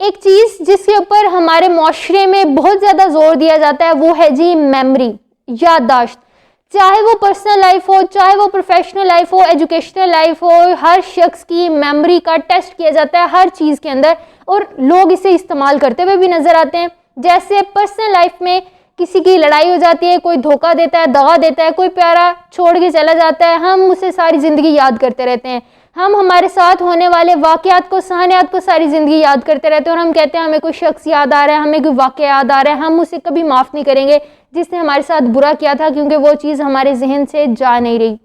ایک چیز جس کے اوپر ہمارے معاشرے میں بہت زیادہ زور دیا جاتا ہے وہ ہے جی میموری، یادداشت. چاہے وہ پرسنل لائف ہو، چاہے وہ پروفیشنل لائف ہو، ایجوکیشنل لائف ہو، ہر شخص کی میموری کا ٹیسٹ کیا جاتا ہے ہر چیز کے اندر، اور لوگ اسے استعمال کرتے ہوئے بھی نظر آتے ہیں. جیسے پرسنل لائف میں کسی کی لڑائی ہو جاتی ہے، کوئی دھوکہ دیتا ہے، دغا دیتا ہے، کوئی پیارا چھوڑ کے چلا جاتا ہے، ہم اسے ساری زندگی یاد کرتے رہتے ہیں. ہم ہمارے ساتھ ہونے والے واقعات کو، سہانیات کو ساری زندگی یاد کرتے رہتے ہیں، اور ہم کہتے ہیں ہمیں کوئی شخص یاد آ رہا ہے، ہمیں کوئی واقعہ یاد آ رہا ہے، ہم اسے کبھی معاف نہیں کریں گے جس نے ہمارے ساتھ برا کیا تھا، کیونکہ وہ چیز ہمارے ذہن سے جا نہیں رہی.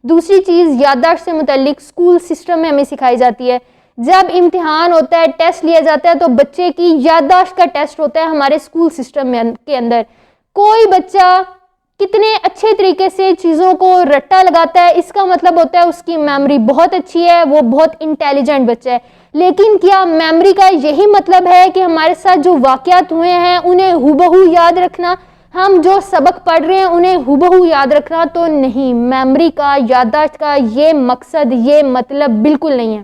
دوسری چیز یادداشت سے متعلق اسکول سسٹم میں ہمیں سکھائی جاتی ہے. جب امتحان ہوتا ہے، ٹیسٹ لیا جاتا ہے، تو بچے کی یادداشت کا ٹیسٹ ہوتا ہے ہمارے اسکول سسٹم کے اندر. کوئی بچہ کتنے اچھے طریقے سے چیزوں کو رٹا لگاتا ہے، اس کا مطلب ہوتا ہے اس کی میموری بہت اچھی ہے، وہ بہت انٹیلیجنٹ بچہ ہے. لیکن کیا میموری کا یہی مطلب ہے کہ ہمارے ساتھ جو واقعات ہوئے ہیں انہیں ہو یاد رکھنا، ہم جو سبق پڑھ رہے ہیں انہیں ہو یاد رکھنا؟ تو نہیں، میموری کا، یادداشت کا یہ مقصد، یہ مطلب بالکل نہیں ہے.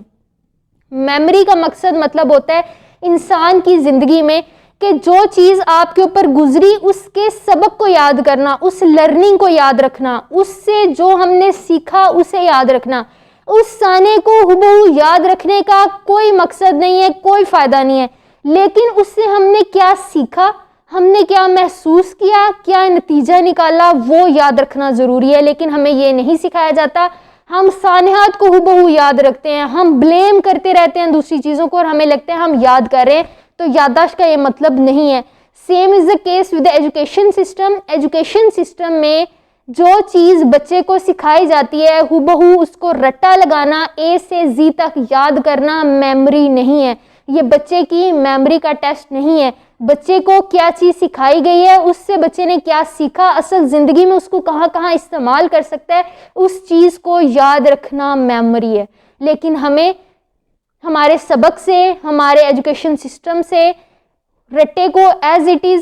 میموری کا مطلب ہوتا ہے انسان کی زندگی میں کہ جو چیز آپ کے اوپر گزری اس کے سبق کو یاد کرنا، اس لرننگ کو یاد رکھنا، اس سے جو ہم نے سیکھا اسے یاد رکھنا. اس سانے کو ہبہو یاد رکھنے کا کوئی مقصد نہیں ہے، کوئی فائدہ نہیں ہے، لیکن اس سے ہم نے کیا سیکھا، ہم نے کیا محسوس کیا، کیا نتیجہ نکالا، وہ یاد رکھنا ضروری ہے. لیکن ہمیں یہ نہیں سکھایا جاتا. ہم سانحات کو ہبہو یاد رکھتے ہیں، ہم بلیم کرتے رہتے ہیں دوسری چیزوں کو، اور ہمیں لگتا ہے ہم یاد کر رہے ہیں. تو یادداشت کا یہ مطلب نہیں ہے. Same is the case with education system. Education system میں جو چیز بچے کو سکھائی جاتی ہے ہبہو اس کو رٹا لگانا، اے سے زی تک یاد کرنا میموری نہیں ہے. یہ بچے کی میموری کا ٹیسٹ نہیں ہے. بچے کو کیا چیز سکھائی گئی ہے، اس سے بچے نے کیا سیکھا، اصل زندگی میں اس کو کہاں کہاں استعمال کر سکتا ہے، اس چیز کو یاد رکھنا میموری ہے. لیکن ہمیں ہمارے سبق سے، ہمارے ایجوکیشن سسٹم سے رٹے کو ایز اٹ از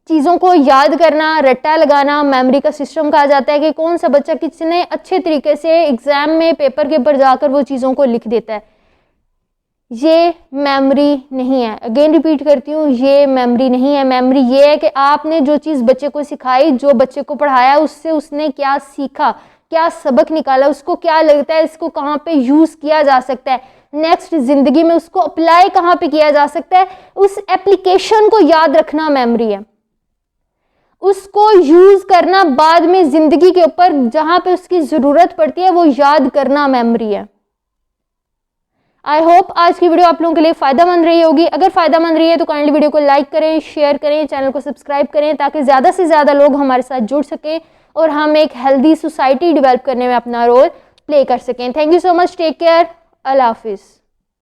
چیزوں کو یاد کرنا، رٹا لگانا میموری کا سسٹم کہا جاتا ہے. کہ کون سا بچہ کتنے اچھے طریقے سے ایگزام میں پیپر کے اوپر جا کر وہ چیزوں کو لکھ دیتا ہے. یہ میموری نہیں ہے. اگین ریپیٹ کرتی ہوں، یہ میموری نہیں ہے. میموری یہ ہے کہ آپ نے جو چیز بچے کو سکھائی، جو بچے کو پڑھایا، اس سے اس نے کیا سیکھا، کیا سبق نکالا، اس کو کیا لگتا ہے اس کو کہاں پہ یوز کیا جا سکتا ہے، نیکسٹ زندگی میں اس کو اپلائی کہاں پہ کیا جا سکتا ہے، اس ایپلیکیشن کو یاد رکھنا میموری ہے. اس کو یوز کرنا بعد میں زندگی کے اوپر جہاں پہ اس کی ضرورت پڑتی ہے وہ یاد کرنا میموری ہے. آئی ہوپ آج کی ویڈیو آپ لوگوں کے لیے فائدہ مند رہی ہوگی. اگر فائدہ مند رہی ہے تو کائنڈلی ویڈیو کو لائک کریں، شیئر کریں، چینل کو سبسکرائب کریں تاکہ زیادہ سے زیادہ لوگ ہمارے ساتھ جڑ سکیں اور ہم ایک ہیلدی سوسائٹی ڈیولپ کرنے میں اپنا رول پلے کر سکیں. Thank you so much. Take care. اللہ حافظ.